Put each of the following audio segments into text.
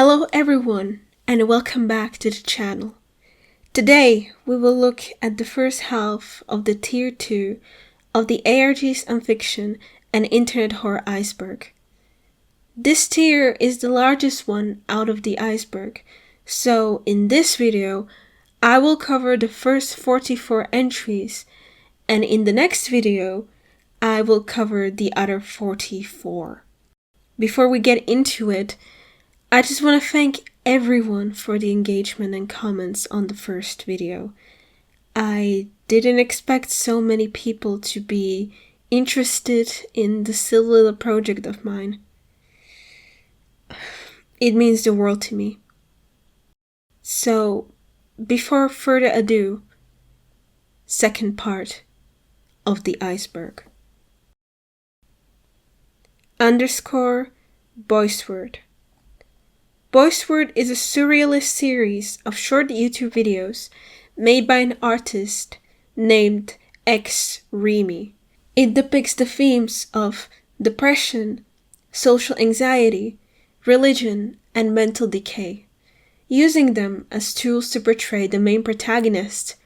Hello everyone, and welcome back to the channel. Today we will look at the first half of the Tier 2 of the ARGs Unfiction and Internet Horror Iceberg. This tier is the largest one out of the Iceberg, so in this video I will cover the first 44 entries, and in the next video I will cover the other 44. Before we get into it, I just want to thank everyone for the engagement and comments on the first video. I didn't expect so many people to be interested in this silly little project of mine. It means the world to me. So, before further ado, second part of the Iceberg. _Boysword. Boysword is a surrealist series of short YouTube videos made by an artist named X Remy. It depicts the themes of depression, social anxiety, religion, and mental decay, using them as tools to portray the main protagonist,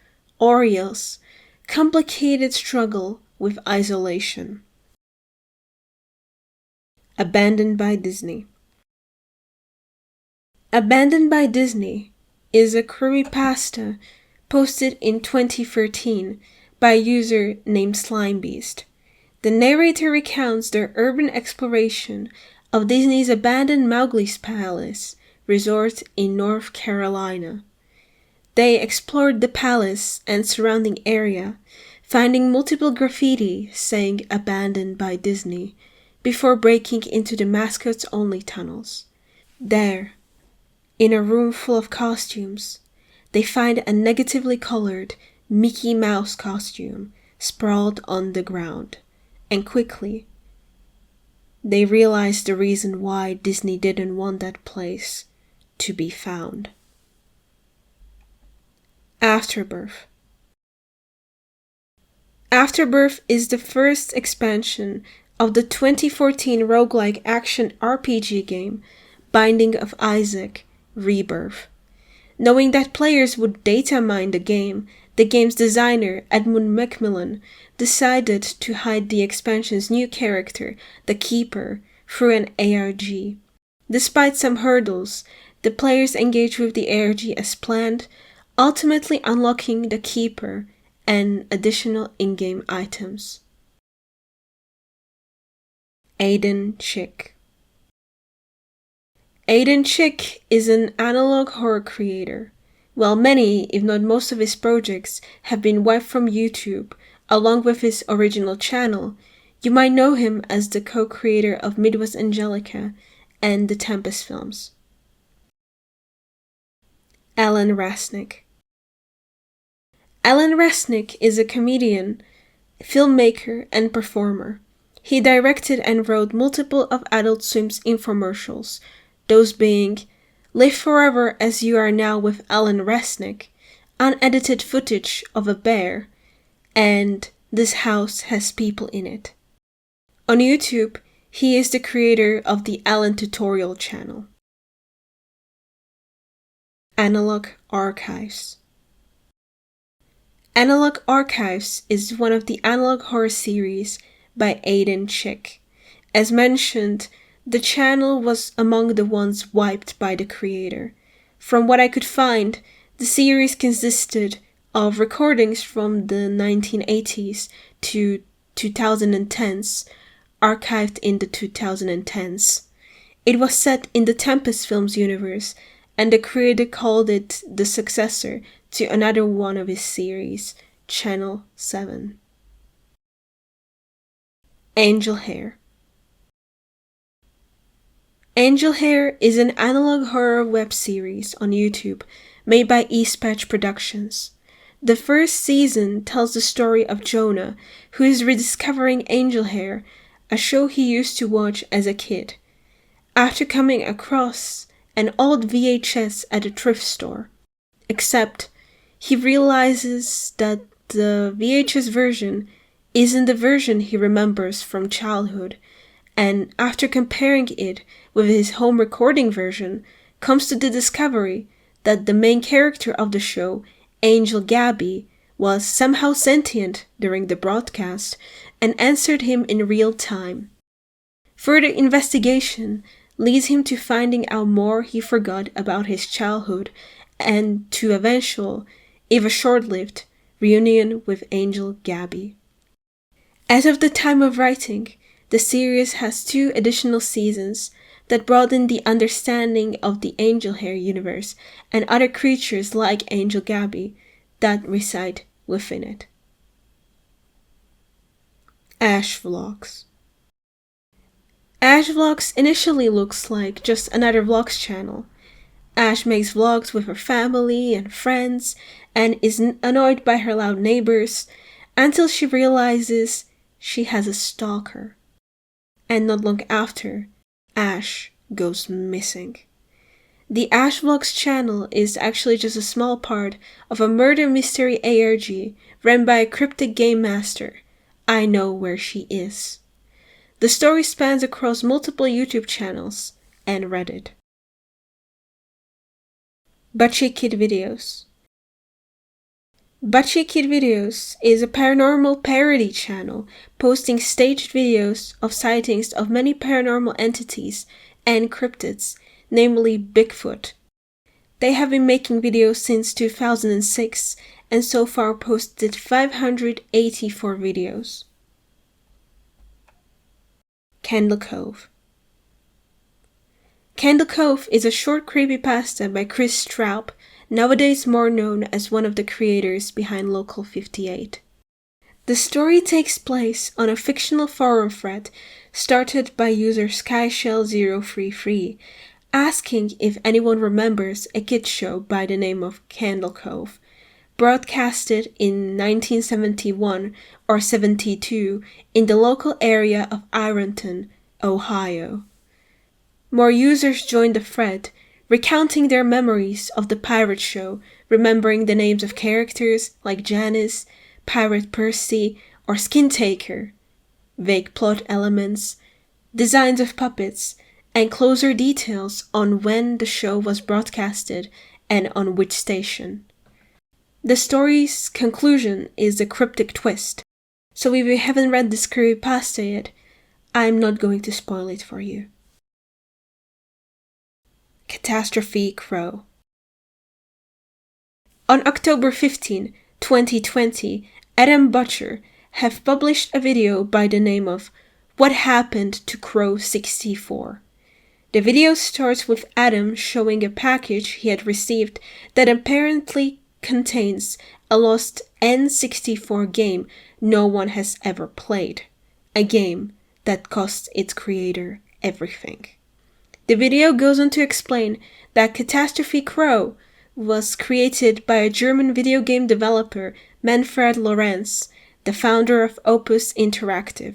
Oriel's, complicated struggle with isolation. Abandoned by Disney. Abandoned by Disney is a creepypasta posted in 2013 by a user named Slimebeast. The narrator recounts their urban exploration of Disney's abandoned Mowgli's Palace resort in North Carolina. They explored the palace and surrounding area, finding multiple graffiti saying "Abandoned by Disney" before breaking into the mascots-only tunnels. There, in a room full of costumes, they find a negatively colored Mickey Mouse costume sprawled on the ground, and quickly they realize the reason why Disney didn't want that place to be found. Afterbirth. Afterbirth is the first expansion of the 2014 roguelike action RPG game Binding of Isaac Rebirth. Knowing that players would data mine the game's designer, Edmund Macmillan, decided to hide the expansion's new character, the Keeper, through an ARG. Despite some hurdles, the players engage with the ARG as planned, ultimately unlocking the Keeper and additional in-game items. Aiden Chick. Aiden Chick is an analog horror creator. While many, if not most of his projects have been wiped from YouTube, along with his original channel, you might know him as the co-creator of Midwest Angelica and the Tempest films. Alan Resnick. Alan Resnick is a comedian, filmmaker, and performer. He directed and wrote multiple of Adult Swim's infomercials, those being Live Forever As You Are Now with Alan Resnick, unedited footage of a bear, and This House Has People in It. On YouTube, he is the creator of the Alan Tutorial channel. Analog Archives. Analog Archives is one of the analog horror series by Aiden Chick. As mentioned, the channel was among the ones wiped by the creator. From what I could find, the series consisted of recordings from the 1980s to 2010s, archived in the 2010s. It was set in the Tempest films universe, and the creator called it the successor to another one of his series, Channel 7. Angel Hair. Angel Hair is an analog horror web series on YouTube made by Eastpatch Productions. The first season tells the story of Jonah, who is rediscovering Angel Hair, a show he used to watch as a kid, after coming across an old VHS at a thrift store. Except, he realizes that the VHS version isn't the version he remembers from childhood, and after comparing it with his home recording version, comes to the discovery that the main character of the show, Angel Gabby, was somehow sentient during the broadcast and answered him in real time. Further investigation leads him to finding out more he forgot about his childhood and to eventual, if a short-lived, reunion with Angel Gabby. As of the time of writing, the series has 2 additional seasons that broaden the understanding of the Angel Hair universe and other creatures like Angel Gabby that reside within it. Ash Vlogs. Ash Vlogs initially looks like just another vlogs channel. Ash makes vlogs with her family and friends and is annoyed by her loud neighbors until she realizes she has a stalker. And not long after, Ash goes missing. The Ash Vlogs channel is actually just a small part of a murder mystery ARG run by a cryptic game master. I Know Where She Is. The story spans across multiple YouTube channels and Reddit. Butchie Kid Videos. Butchie Kid Videos is a paranormal parody channel posting staged videos of sightings of many paranormal entities and cryptids, namely Bigfoot. They have been making videos since 2006 and so far posted 584 videos. Candle Cove. Candle Cove is a short creepypasta by Chris Straub, nowadays more known as one of the creators behind Local 58. The story takes place on a fictional forum thread started by user SkyShell033, asking if anyone remembers a kids show by the name of Candle Cove, broadcasted in 1971 or 72 in the local area of Ironton, Ohio. More users joined the thread, recounting their memories of the pirate show, remembering the names of characters like Janice, Pirate Percy, or Skin Taker, vague plot elements, designs of puppets, and closer details on when the show was broadcasted and on which station. The story's conclusion is a cryptic twist, so if you haven't read this creepypasta yet, I'm not going to spoil it for you. Catastrophe Crow. On October 15, 2020, Adam Butcher have published a video by the name of What Happened to Crow 64. The video starts with Adam showing a package he had received that apparently contains a lost N64 game no one has ever played, a game that cost its creator everything. The video goes on to explain that Catastrophe Crow was created by a German video game developer, Manfred Lorenz, the founder of Opus Interactive.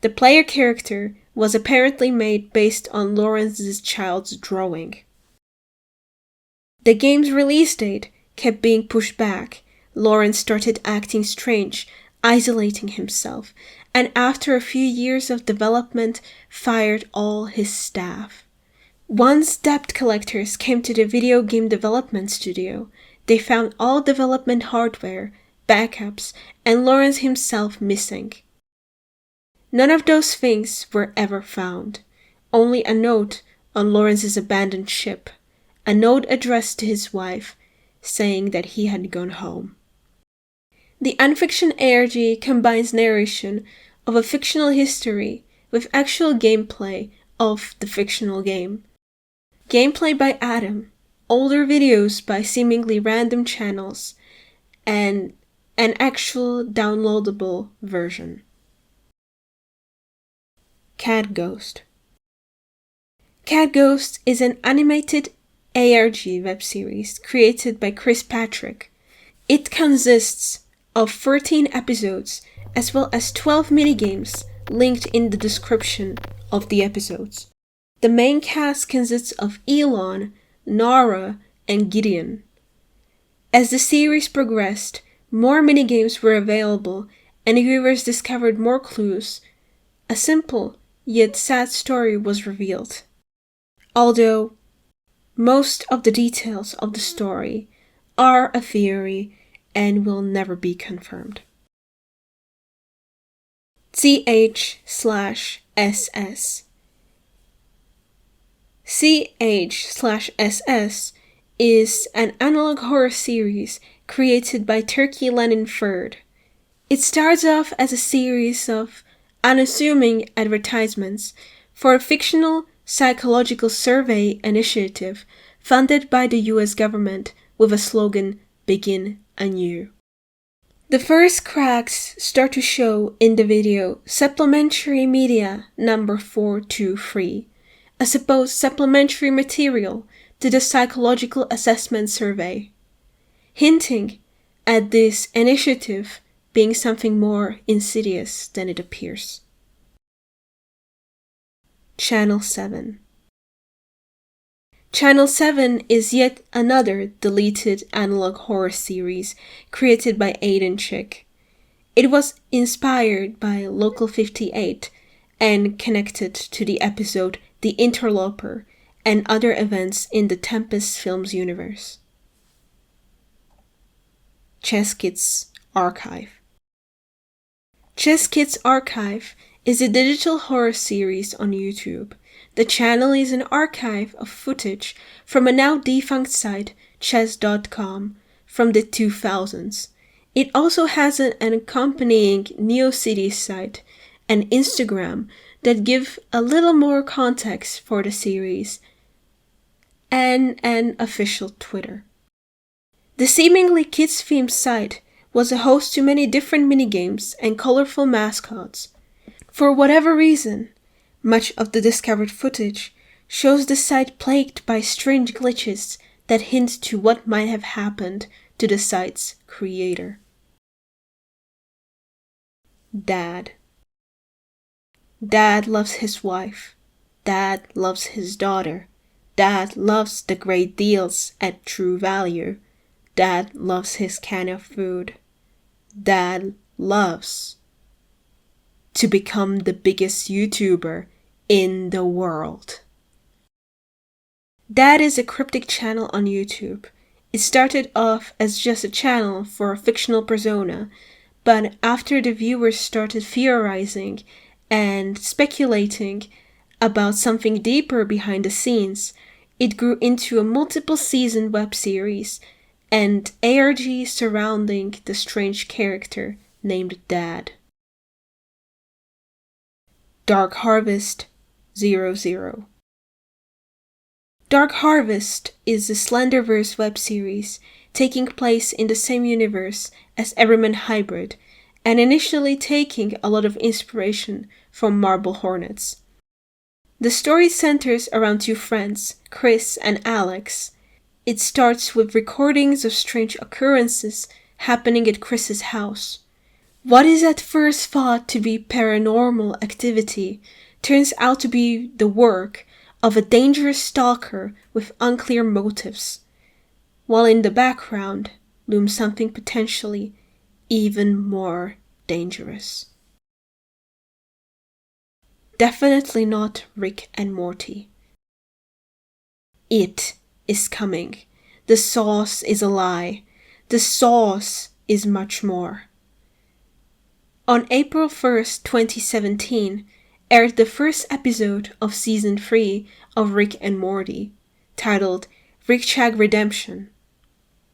The player character was apparently made based on Lorenz's child's drawing. The game's release date kept being pushed back. Lorenz started acting strange, isolating himself, and after a few years of development, fired all his staff. Once debt collectors came to the video game development studio, they found all development hardware, backups, and Lorenz himself missing. None of those things were ever found, only a note on Lorenz's abandoned ship, a note addressed to his wife, saying that he had gone home. The Unfiction ARG combines narration of a fictional history with actual gameplay of the fictional game. Gameplay by Adam, older videos by seemingly random channels, and an actual downloadable version. Cat Ghost. Cat Ghost is an animated ARG web series created by Chris Patrick. It consists of 13 episodes as well as 12 minigames linked in the description of the episodes. The main cast consists of Elon, Nara, and Gideon. As the series progressed, more minigames were available and viewers discovered more clues. A simple yet sad story was revealed. Although Most of the details of the story are a theory and will never be confirmed. CH/SS. CH/SS is an analog horror series created by Turkey Lenin Ferd. It starts off as a series of unassuming advertisements for a fictional psychological survey initiative funded by the US government with a slogan, "Begin anew." The first cracks start to show in the video Supplementary Media number 423, a supposed supplementary material to the Psychological Assessment Survey, hinting at this initiative being something more insidious than it appears. Channel 7. Channel 7 is yet another deleted analog horror series created by Aiden Chick. It was inspired by Local 58 and connected to the episode The Interloper and other events in the Tempest Films universe. Chess Kids Archive. Chess Kids Archive is a digital horror series on YouTube. The channel is an archive of footage from a now defunct site, chess.com, from the 2000s. It also has an accompanying NeoCities site and Instagram that give a little more context for the series, and an official Twitter. The seemingly kids-themed site was a host to many different minigames and colorful mascots. For whatever reason, much of the discovered footage shows the site plagued by strange glitches that hint to what might have happened to the site's creator. Dad. Dad loves his wife. Dad loves his daughter. Dad loves the great deals at True Value. Dad loves his can of food. Dad loves to become the biggest YouTuber in the world. Dad is a cryptic channel on YouTube. It started off as just a channel for a fictional persona, but after the viewers started theorizing and speculating about something deeper behind the scenes, it grew into a multiple-season web series and ARGs surrounding the strange character named Dad. Dark Harvest 00. Dark Harvest is a Slenderverse web series taking place in the same universe as Everyman Hybrid and initially taking a lot of inspiration from Marble Hornets. The story centers around two friends, Chris and Alex. It starts with recordings of strange occurrences happening at Chris's house. What is at first thought to be paranormal activity turns out to be the work of a dangerous stalker with unclear motives, while in the background looms something potentially even more dangerous. Definitely not Rick and Morty. It is coming. The sauce is a lie. The sauce is much more. On April 1st, 2017, aired the first episode of Season 3 of Rick and Morty, titled Rick Shag Redemption.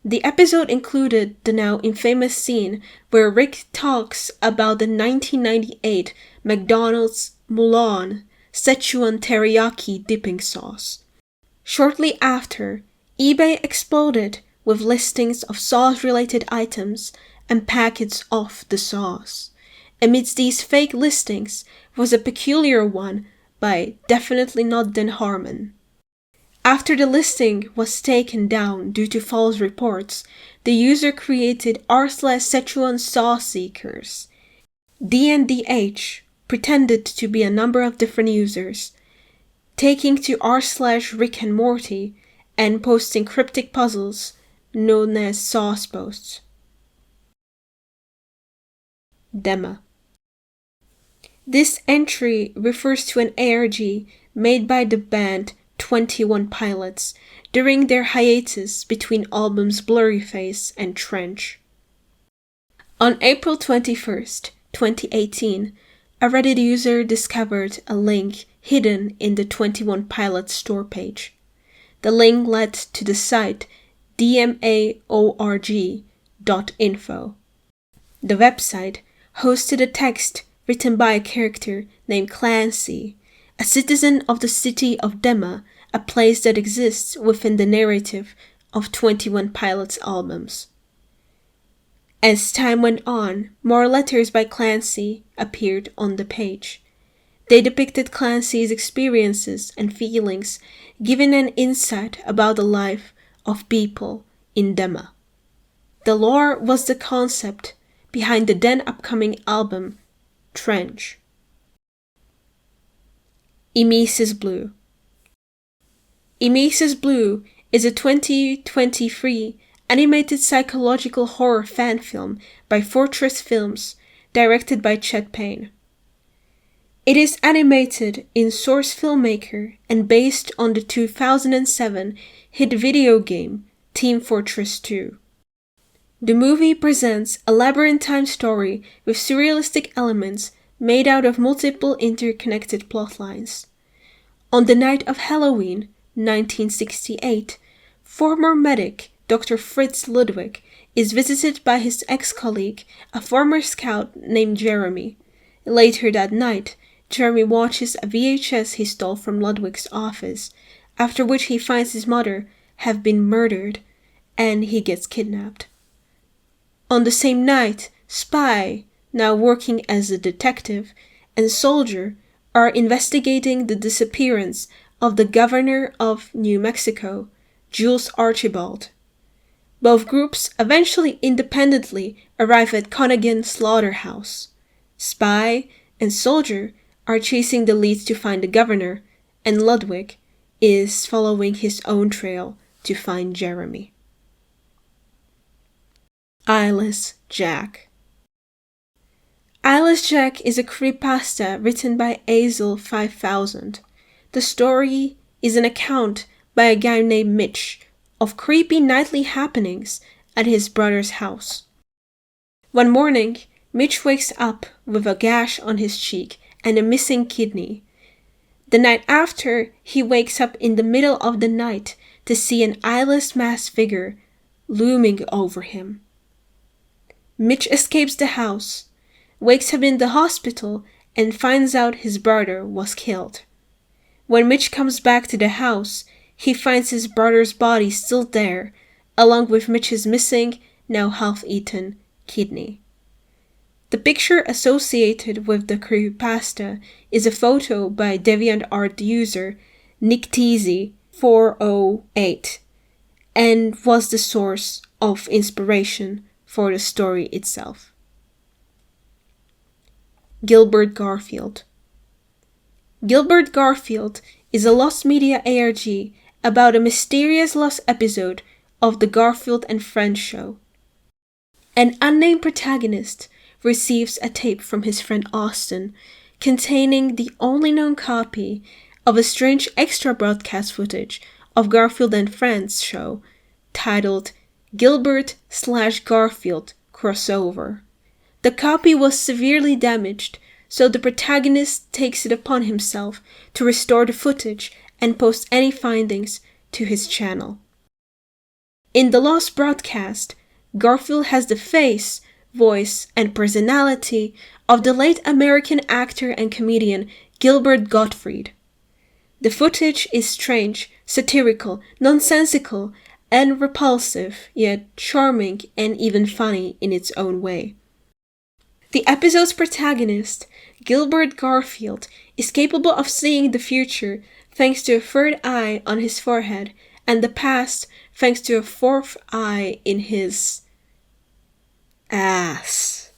The episode included the now infamous scene where Rick talks about the 1998 McDonald's Mulan Szechuan teriyaki dipping sauce. Shortly after, eBay exploded with listings of sauce-related items and packets of the sauce. Amidst these fake listings was a peculiar one by Definitely Not Dan Harmon. After the listing was taken down due to false reports, the user created r/Szechuan sauce seekers. DNDH pretended to be a number of different users, taking to r/Rick and Morty and posting cryptic puzzles known as sauce posts. Dema. This entry refers to an ARG made by the band 21 Pilots during their hiatus between albums Blurry Face and Trench. On April 21st, 2018, a Reddit user discovered a link hidden in the 21 Pilots store page. The link led to the site dmaorg.info. The website hosted a text written by a character named Clancy, a citizen of the city of Dema, a place that exists within the narrative of 21 Pilots albums. As time went on, more letters by Clancy appeared on the page. They depicted Clancy's experiences and feelings, giving an insight about the life of people in Dema. The lore was the concept behind the then upcoming album, Trench. Emesis Blue. Emesis Blue is a 2023 animated psychological horror fan film by Fortress Films, directed by Chet Payne. It is animated in Source Filmmaker and based on the 2007 hit video game Team Fortress 2. The movie presents a labyrinthine story with surrealistic elements made out of multiple interconnected plotlines. On the night of Halloween, 1968, former medic Dr. Fritz Ludwig is visited by his ex-colleague, a former scout named Jeremy. Later that night, Jeremy watches a VHS he stole from Ludwig's office, after which he finds his mother have been murdered, and he gets kidnapped. On the same night, Spy, now working as a detective, and Soldier are investigating the disappearance of the governor of New Mexico, Jules Archibald. Both groups eventually independently arrive at Conaghan Slaughterhouse. Spy and Soldier are chasing the leads to find the governor, and Ludwig is following his own trail to find Jeremy. Eyeless Jack. Eyeless Jack is a creepypasta written by Azel 5000. The story is an account by a guy named Mitch of creepy nightly happenings at his brother's house. One morning, Mitch wakes up with a gash on his cheek and a missing kidney. The night after, he wakes up in the middle of the night to see an eyeless masked figure looming over him. Mitch escapes the house, wakes up in the hospital, and finds out his brother was killed. When Mitch comes back to the house, he finds his brother's body still there, along with Mitch's missing, now half-eaten, kidney. The picture associated with the creepypasta is a photo by DeviantArt user NickTeasy408 and was the source of inspiration for the story itself. Gilbert Garfield. Gilbert Garfield is a lost media ARG about a mysterious lost episode of the Garfield and Friends show. An unnamed protagonist receives a tape from his friend Austin containing the only known copy of a strange extra broadcast footage of Garfield and Friends show titled Gilbert/Garfield Crossover. The copy was severely damaged, so the protagonist takes it upon himself to restore the footage and post any findings to his channel. In the lost broadcast, Garfield has the face, voice, and personality of the late American actor and comedian Gilbert Gottfried. The footage is strange, satirical, nonsensical, and repulsive, yet charming and even funny in its own way. The episode's protagonist, Gilbert Garfield, is capable of seeing the future thanks to a third eye on his forehead, and the past thanks to a fourth eye in his ass.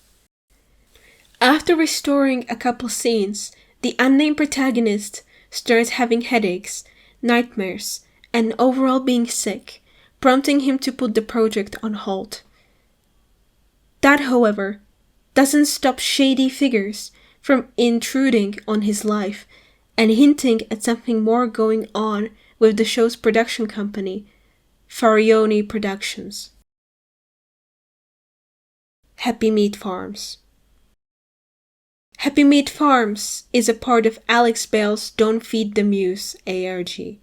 After restoring a couple scenes, the unnamed protagonist starts having headaches, nightmares, and overall being sick, prompting him to put the project on hold. That, however, doesn't stop shady figures from intruding on his life and hinting at something more going on with the show's production company, Farioni Productions. Happy Meat Farms. Happy Meat Farms is a part of Alex Bale's Don't Feed the Muse ARG.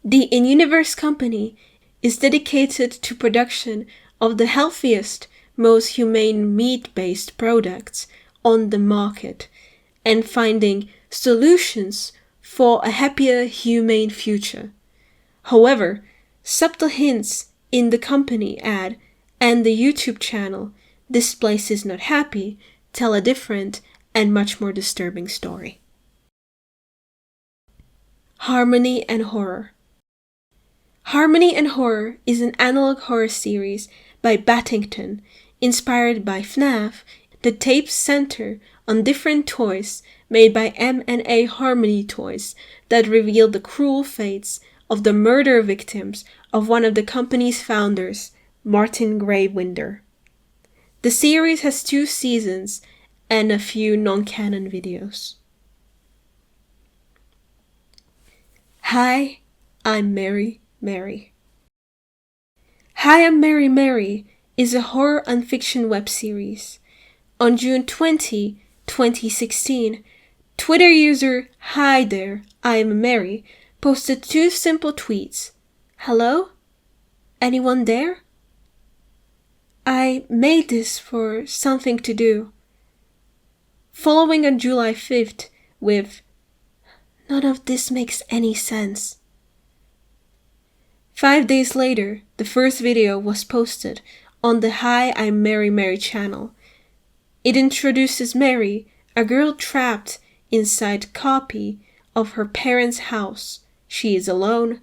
The in-universe company is dedicated to production of the healthiest, most humane meat-based products on the market and finding solutions for a happier, humane future. However, subtle hints in the company ad and the YouTube channel "This Place Is Not Happy" tell a different and much more disturbing story. Harmony and Horror. Harmony and Horror is an analog horror series by Battington, inspired by FNAF, that tapes center on different toys made by M&A Harmony Toys that reveal the cruel fates of the murder victims of one of the company's founders, Martin Gray Winder. The series has 2 seasons and a few non-canon videos. Hi, I'm Mary Mary. Hi, I'm Mary Mary is a horror unfiction web series. On June 20, 2016, Twitter user Hi There, I Am Mary posted 2 simple tweets. Hello? Anyone there? I made this for something to do. Following on July 5th with, none of this makes any sense. 5 days later, the first video was posted on the Hi I'm Mary Mary channel. It introduces Mary, a girl trapped inside copy of her parents' house. She is alone,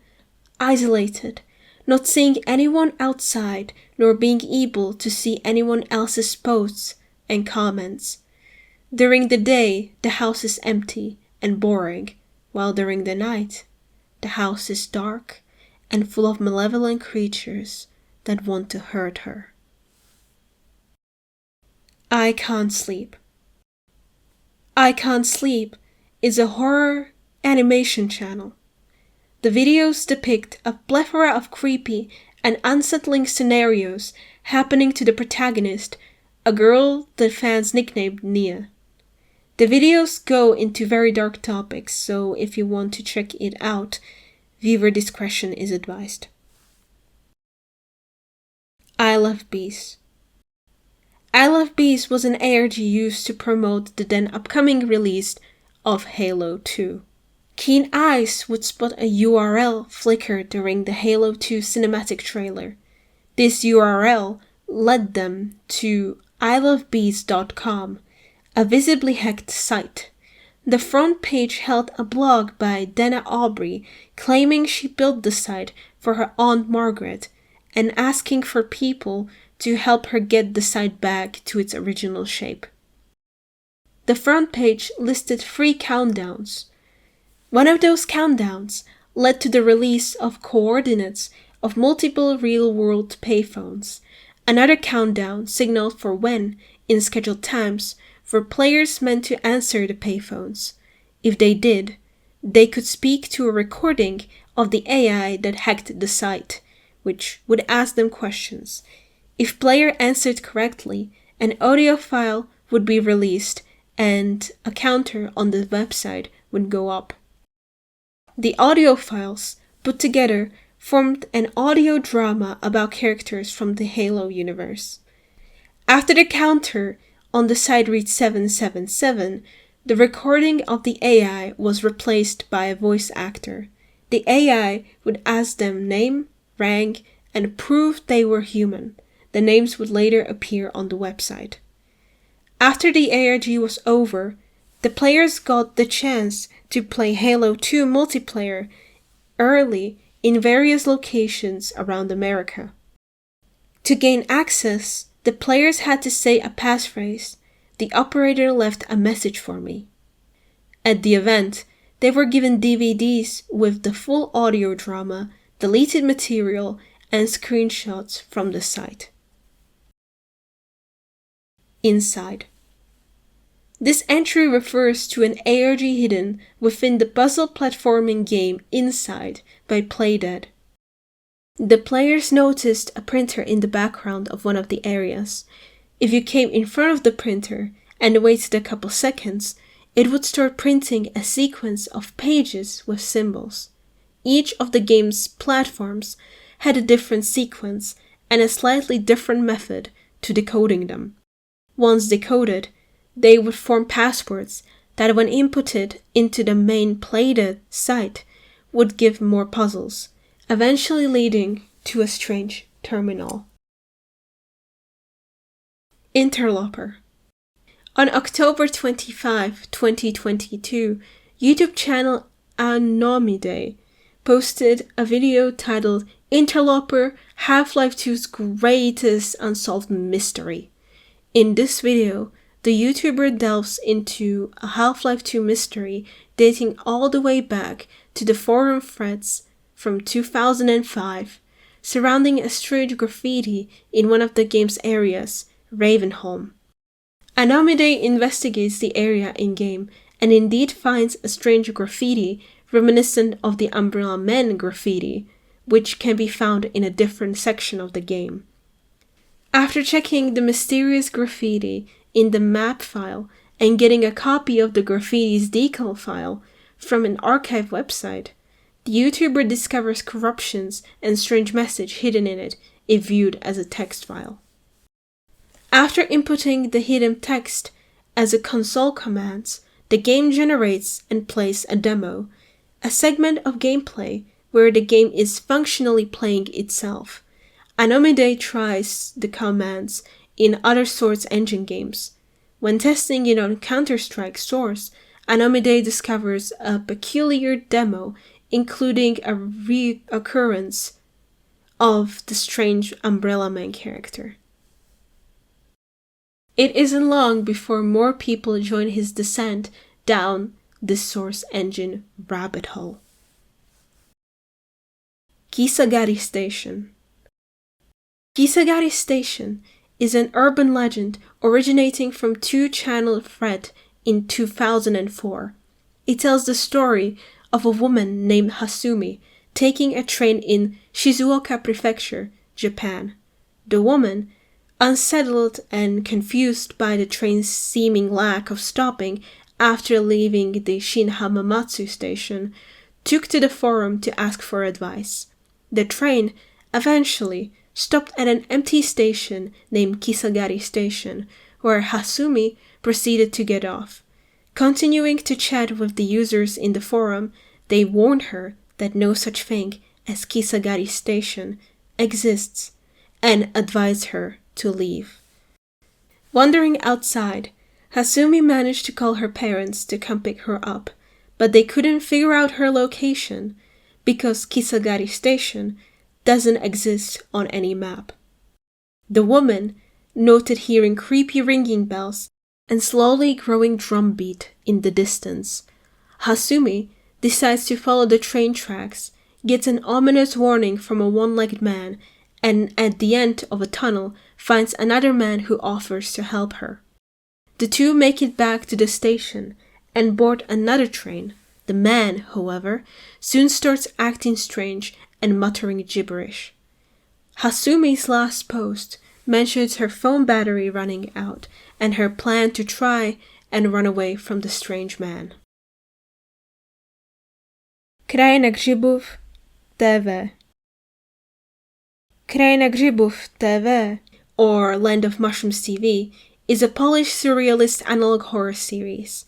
isolated, not seeing anyone outside nor being able to see anyone else's posts and comments. During the day, the house is empty and boring, while during the night, the house is dark and full of malevolent creatures that want to hurt her. I Can't Sleep. I Can't Sleep is a horror animation channel. The videos depict a plethora of creepy and unsettling scenarios happening to the protagonist, a girl that fans nicknamed Nia. The videos go into very dark topics, so if you want to check it out, viewer discretion is advised. I Love Bees. I Love Bees was an ARG used to promote the then upcoming release of Halo 2. Keen eyes would spot a URL flicker during the Halo 2 cinematic trailer. This URL led them to ilovebees.com, a visibly hacked site. The front page held a blog by Dana Aubrey claiming she built the site for her Aunt Margaret and asking for people to help her get the site back to its original shape. The front page listed 3 countdowns. One of those countdowns led to the release of coordinates of multiple real-world payphones. Another countdown signaled for when, in scheduled times, for players meant to answer the payphones. If they did, they could speak to a recording of the AI that hacked the site, which would ask them questions. If player answered correctly, an audio file would be released and a counter on the website would go up. The audio files, put together, formed an audio drama about characters from the Halo universe. After the counter on the site reached 777, the recording of the AI was replaced by a voice actor. The AI would ask them name, rank, and prove they were human. The names would later appear on the website. After the ARG was over, the players got the chance to play Halo 2 multiplayer early in various locations around America. To gain access, the players had to say a passphrase. The operator left a message for me. At the event, they were given DVDs with the full audio drama, deleted material, and screenshots from the site. Inside. This entry refers to an ARG hidden within the puzzle platforming game Inside by Playdead. The players noticed a printer in the background of one of the areas. If you came in front of the printer and waited a couple seconds, it would start printing a sequence of pages with symbols. Each of the game's platforms had a different sequence and a slightly different method to decoding them. Once decoded, they would form passwords that, when inputted into the main Playdead site, would give more puzzles, eventually leading to a strange terminal. Interloper. On October 25, 2022, YouTube channel Anomide posted a video titled Interloper, Half-Life 2's Greatest Unsolved Mystery. In this video, the YouTuber delves into a Half-Life 2 mystery dating all the way back to the forum threads from 2005, surrounding a strange graffiti in one of the game's areas, Ravenholm. Anomide investigates the area in-game and indeed finds a strange graffiti reminiscent of the Umbrella Men graffiti, which can be found in a different section of the game. After checking the mysterious graffiti in the map file and getting a copy of the graffiti's decal file from an archive website, the YouTuber discovers corruptions and strange message hidden in it if viewed as a text file. After inputting the hidden text as a console command, the game generates and plays a demo, a segment of gameplay where the game is functionally playing itself. Anomide tries the commands in other Source engine games. When testing it on Counter-Strike Source, Anomide discovers a peculiar demo including a reoccurrence of the strange Umbrella Man character. It isn't long before more people join his descent down the Source engine rabbit hole. Kisagari Station. Kisagari Station is an urban legend originating from 2-channel thread in 2004. It tells the story of a woman named Hasumi taking a train in Shizuoka Prefecture, Japan. The woman, unsettled and confused by the train's seeming lack of stopping after leaving the Shin Hamamatsu station, took to the forum to ask for advice. The train eventually stopped at an empty station named Kisagari Station, where Hasumi proceeded to get off. Continuing to chat with the users in the forum, they warned her that no such thing as Kisagari Station exists and advised her to leave. Wandering outside, Hasumi managed to call her parents to come pick her up, but they couldn't figure out her location because Kisagari Station doesn't exist on any map. The woman noted hearing creepy ringing bells and slowly growing drumbeat in the distance. Hasumi decides to follow the train tracks, gets an ominous warning from a one-legged man, and at the end of a tunnel finds another man who offers to help her. The two make it back to the station and board another train. The man, however, soon starts acting strange and muttering gibberish. Hasumi's last post mentions her phone battery running out and her plan to try and run away from the strange man. Kraina Grzybów TV. Kraina Grzybów TV, or Land of Mushrooms TV, is a Polish surrealist analog horror series.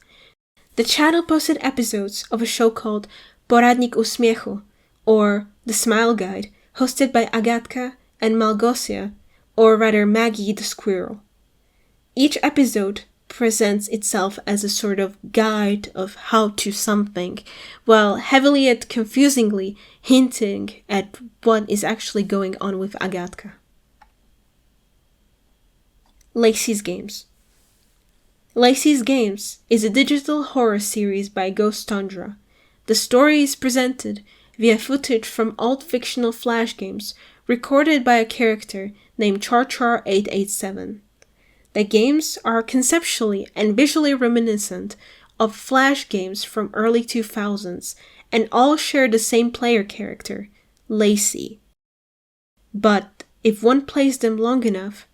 The channel posted episodes of a show called Poradnik Uśmiechu, or The Smile Guide, hosted by Agatka and Malgosia, or rather Maggie the Squirrel. Each episode presents itself as a sort of guide of how to something, while heavily and confusingly hinting at what is actually going on with Agatka. Lacey's Games. Lacey's Games is a digital horror series by Ghost Tundra. The story is presented via footage from old fictional flash games recorded by a character named Char 887. The games are conceptually and visually reminiscent of Flash games from early 2000s and all share the same player character, Lacey. But if one plays them long enough,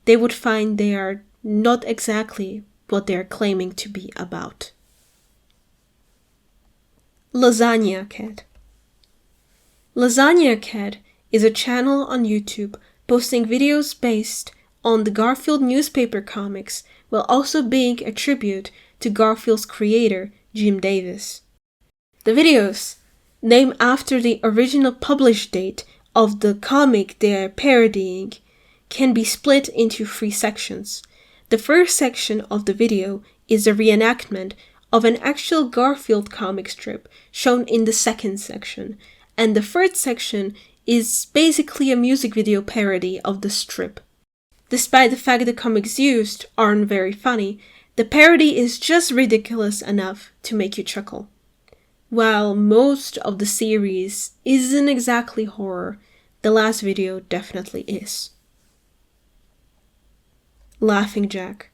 they would find they are not exactly what they are claiming to be about. Lasagna Cat. Lasagna Cat is a channel on YouTube posting videos based on the Garfield newspaper comics while also being a tribute to Garfield's creator, Jim Davis. The videos, named after the original published date of the comic they are parodying, can be split into 3 sections. The first section of the video is a reenactment of an actual Garfield comic strip shown in the second section, and the third section is basically a music video parody of the strip. Despite the fact the comics used aren't very funny, the parody is just ridiculous enough to make you chuckle. While most of the series isn't exactly horror, the last video definitely is. Laughing Jack.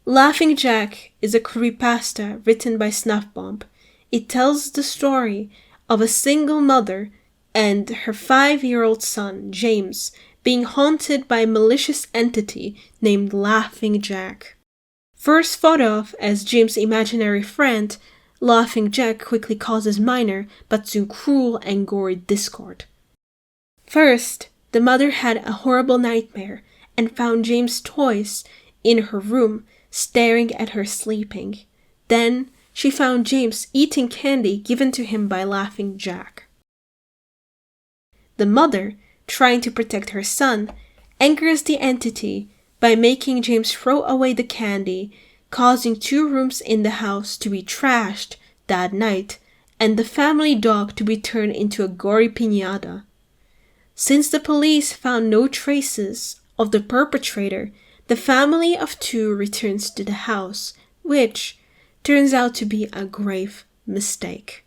Laughing Jack is a creepypasta written by Snuffbomb. It tells the story of a single mother and her 5-year-old son, James, being haunted by a malicious entity named Laughing Jack. First thought of as James' imaginary friend, Laughing Jack quickly causes minor but soon cruel and gory discord. First, the mother had a horrible nightmare and found James' toys in her room, staring at her sleeping. Then, she found James eating candy given to him by Laughing Jack. The mother, trying to protect her son, angers the entity by making James throw away the candy, causing 2 rooms in the house to be trashed that night, and the family dog to be turned into a gory piñata. Since the police found no traces of the perpetrator, the family of 2 returns to the house, which turns out to be a grave mistake.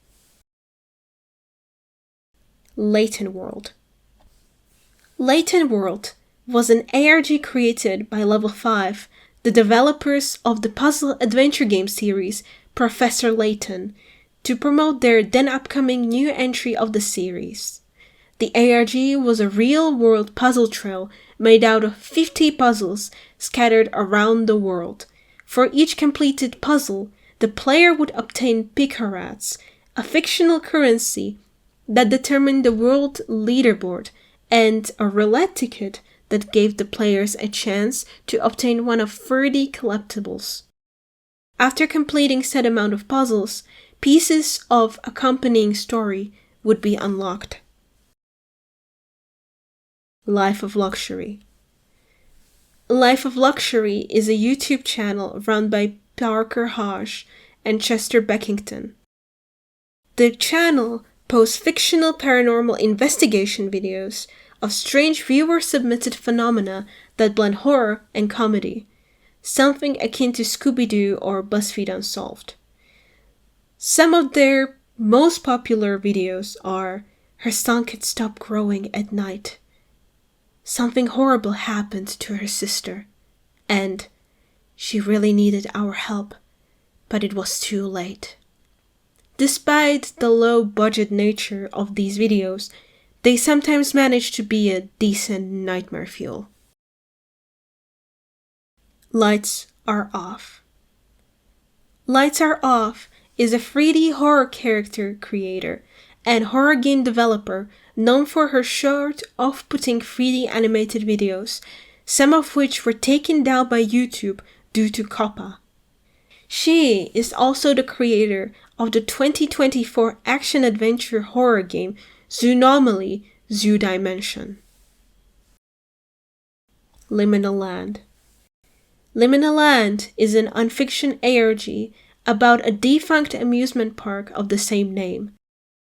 Latent World. Latent World was an ARG created by Level 5, the developers of the puzzle adventure game series Professor Layton, to promote their then upcoming new entry of the series. The ARG was a real-world puzzle trail made out of 50 puzzles scattered around the world. For each completed puzzle, the player would obtain picarats, a fictional currency that determined the world leaderboard, and a roulette ticket that gave the players a chance to obtain one of 30 collectibles. After completing said amount of puzzles, pieces of accompanying story would be unlocked. Life of Luxury. Life of Luxury is a YouTube channel run by Parker Hodge and Chester Beckington. The channel posts fictional paranormal investigation videos of strange viewer-submitted phenomena that blend horror and comedy, something akin to Scooby-Doo or BuzzFeed Unsolved. Some of their most popular videos are Her Son Could Stop Growing at Night, Something Horrible Happened to Her Sister, and She Really Needed Our Help, but It Was Too Late. Despite the low-budget nature of these videos, they sometimes manage to be a decent nightmare fuel. Lights Are Off. Lights Are Off is a 3D horror character creator and horror game developer known for her short, off-putting 3D animated videos, some of which were taken down by YouTube due to COPPA. She is also the creator of the 2024 action-adventure horror game Zoonomaly Zoo Dimension. Liminal Land. Liminal Land is an Unfiction ARG about a defunct amusement park of the same name.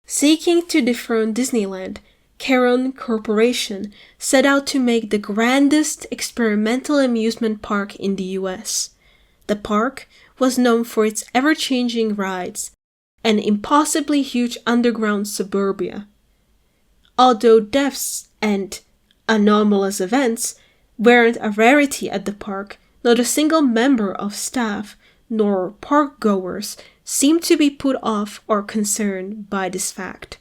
Seeking to dethrone Disneyland, Caron Corporation set out to make the grandest experimental amusement park in the US. The park was known for its ever-changing rides and impossibly huge underground suburbia. Although deaths and anomalous events weren't a rarity at the park, not a single member of staff nor park-goers seemed to be put off or concerned by this fact.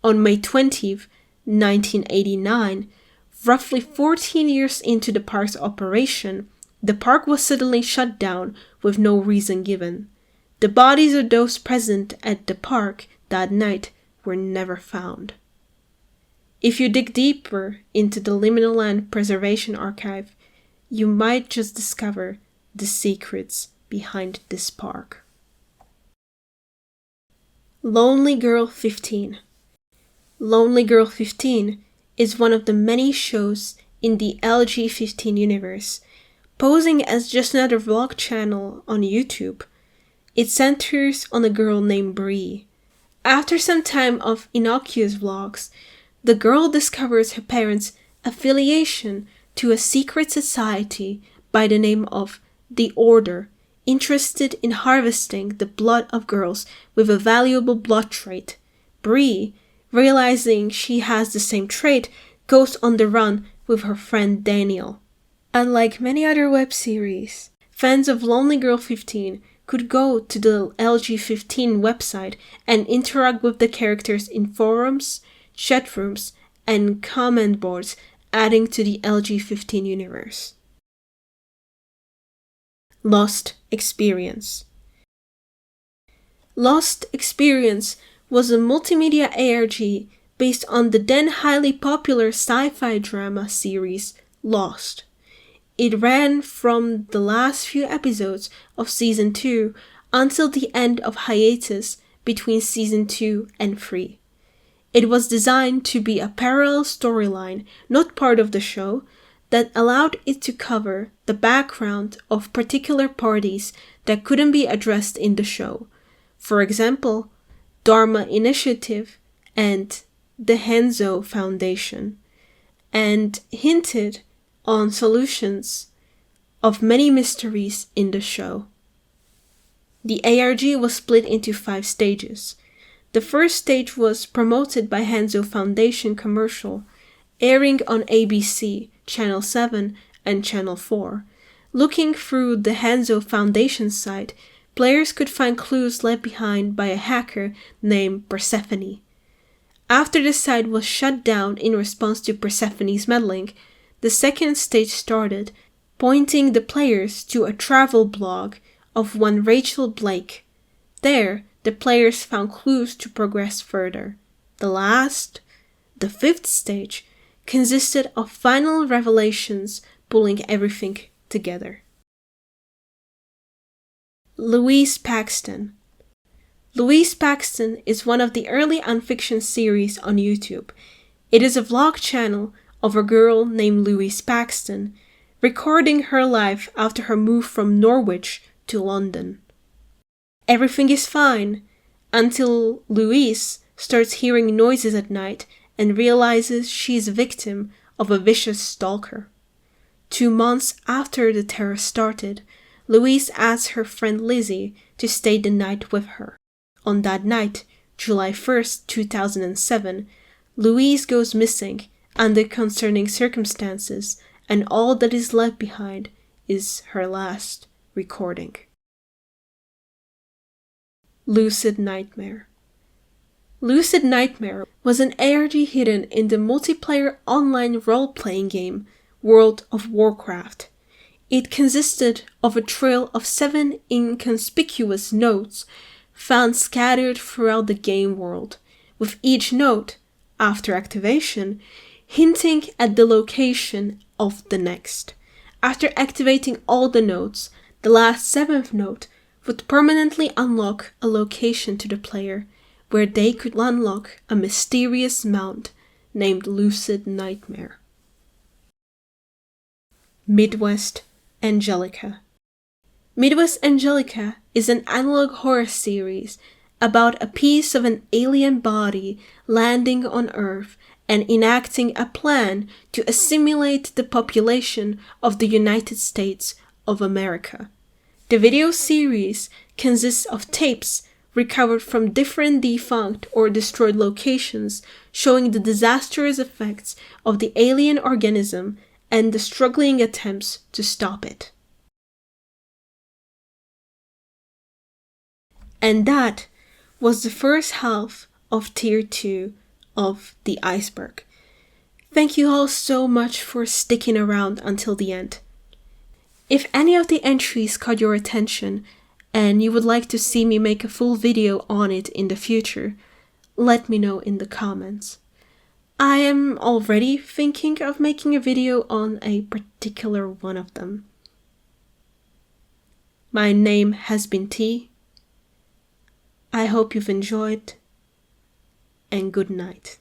On May 20th, 1989, roughly 14 years into the park's operation, the park was suddenly shut down with no reason given. The bodies of those present at the park that night were never found. If you dig deeper into the Liminal Land Preservation Archive, you might just discover the secrets behind this park. Lonely Girl 15. Lonely Girl 15 is one of the many shows in the ARGs 15 universe, posing as just another vlog channel on YouTube. It centers on a girl named Bree. After some time of innocuous vlogs, the girl discovers her parents' affiliation to a secret society by the name of The Order, interested in harvesting the blood of girls with a valuable blood trait. Bree, realizing she has the same trait, goes on the run with her friend Daniel. Unlike many other web series, fans of Lonely Girl 15 could go to the ARGs 15 website and interact with the characters in forums, chat rooms, and comment boards, adding to the ARGs 15 universe. Lost Experience. Lost Experience was a multimedia ARG based on the then highly popular sci-fi drama series Lost. It ran from the last few episodes of Season 2 until the end of hiatus between Season 2 and 3. It was designed to be a parallel storyline, not part of the show, that allowed it to cover the background of particular parties that couldn't be addressed in the show. For example, Dharma Initiative and the Hanzo Foundation, and hinted on solutions of many mysteries in the show. The ARG was split into 5 stages. The first stage was promoted by Hanzo Foundation commercial, airing on ABC, Channel 7, and Channel 4. Looking through the Hanzo Foundation site, players could find clues left behind by a hacker named Persephone. After the site was shut down in response to Persephone's meddling, the second stage started, pointing the players to a travel blog of one Rachel Blake. There, the players found clues to progress further. The 5th stage, consisted of final revelations pulling everything together. Louise Paxton. Louise Paxton is one of the early Unfiction series on YouTube. It is a vlog channel of a girl named Louise Paxton, recording her life after her move from Norwich to London. Everything is fine until Louise starts hearing noises at night and realizes she is a victim of a vicious stalker. 2 months after the terror started, Louise asks her friend Lizzie to stay the night with her. On that night, July 1st, 2007, Louise goes missing under concerning circumstances, and all that is left behind is her last recording. Lucid Nightmare. Lucid Nightmare was an ARG hidden in the multiplayer online role-playing game World of Warcraft. It consisted of a trail of 7 inconspicuous notes found scattered throughout the game world, with each note, after activation, hinting at the location of the next. After activating all the notes, the last 7th note would permanently unlock a location to the player, where they could unlock a mysterious mount named Lucid Nightmare. Midwest Angelica. Midwest Angelica is an analog horror series about a piece of an alien body landing on Earth and enacting a plan to assimilate the population of the United States of America. The video series consists of tapes recovered from different defunct or destroyed locations showing the disastrous effects of the alien organism and the struggling attempts to stop it. And that was the first half of Tier 2 of the Iceberg. Thank you all so much for sticking around until the end. If any of the entries caught your attention and you would like to see me make a full video on it in the future, let me know in the comments. I am already thinking of making a video on a particular one of them. My name has been T. I hope you've enjoyed, and good night.